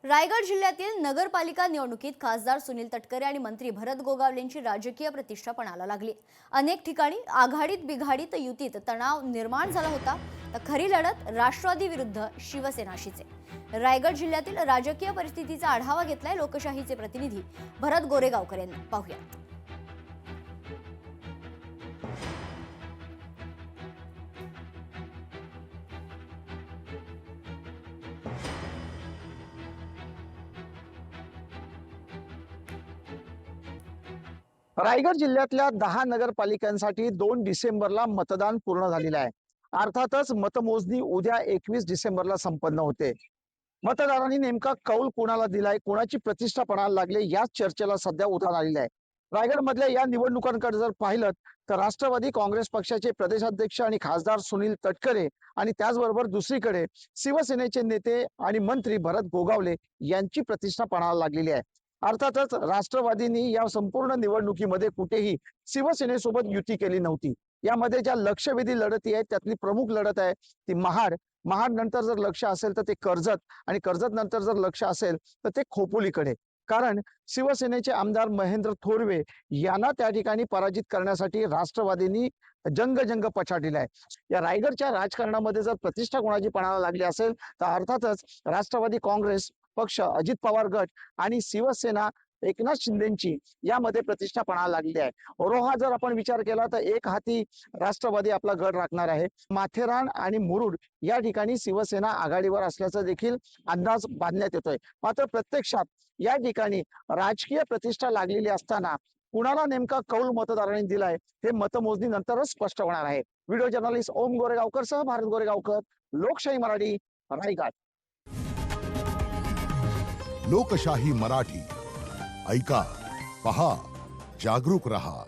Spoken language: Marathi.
रायगड जिल्ह्यातील नगरपालिका निवडणुकीत खासदार सुनील तटकरे आणि मंत्री भरत गोगावलेंची राजकीय प्रतिष्ठा पणाला लागली। अनेक ठिकाणी आघाडीत बिघाडीत युतीत तणाव निर्माण झाला होता, तर खरी लढत राष्ट्रवादी विरुद्ध शिवसेनाशीच आहे। रायगड जिल्ह्यातील राजकीय परिस्थितीचा आढावा घेतलाय लोकशाहीचे प्रतिनिधी भरत गोरेगावकर यांनी। पाहूया। रायगड जिल्ह्यातल्या 10 नगरपालिकांसाठी 2 डिसेंबरला मतदान पूर्ण झालेलं आहे। अर्थातच मतमोजणी उद्या 21 डिसेंबरला संपन्न होते। मतदारांनी नेमका कौल कोणाला दिलाय, कोणाची प्रतिष्ठा पणाला लागले, याच चर्चेला सध्या उधाण आलेलं आहे। रायगड मधल्या या निवडणुकांकडे जर पाहिलं तर राष्ट्रवादी काँग्रेस पक्षाचे प्रदेशाध्यक्ष आणि खासदार सुनील तटकरे आणि त्याचबरोबर दुसरीकडे शिवसेनेचे नेते आणि मंत्री भरत गोगावले यांची प्रतिष्ठा पणाला लागलेली आहे। अर्थातच राष्ट्रवादींनी या संपूर्ण निवडणुकीमध्ये कुठेही शिवसेनेसोबत युती केली नव्हती। यामध्ये ज्या लक्षवेधी लढती आहेत त्यातली प्रमुख लढत आहे ती महाड नंतर जर लक्ष असेल तर ते कर्जत आणि कर्जत नंतर जर लक्ष असेल तर ते खोपोलीकडे। कारण शिवसेनेचे आमदार महेंद्र थोरवे यांना त्या ठिकाणी पराजित करण्यासाठी राष्ट्रवादींनी जंग पछाडलेला आहे। या रायगडच्या राजकारणामध्ये जर प्रतिष्ठा कोणाची पणाला लागली असेल तर अर्थातच राष्ट्रवादी काँग्रेस पक्ष, अजित पवार गट आणि शिवसेना एकनाथ शिंदेची यामध्ये प्रतिष्ठा पणाला लागली आहे। रोहा जर आपण विचार केला तर एक हाती राष्ट्रवादी आपला गड राखणार आहे। माथेरान आणि मुरुड या ठिकाणी शिवसेना आघाडीवर असल्याचा देखील अंदाज बांधण्यात येतोय। मात्र प्रत्यक्षात या ठिकाणी राजकीय प्रतिष्ठा लागलेली असताना कुणाला नेमका कौल मतदारांनी दिलाय हे मतमोजणी नंतरच स्पष्ट होणार आहे। व्हिडिओ जर्नलिस्ट ओम गोरेगावकर सह भारत गोरेगावकर, लोकशाही मराठी, रायगड। लोकशाही मराठी ऐका, पहा, जागरूक रहा।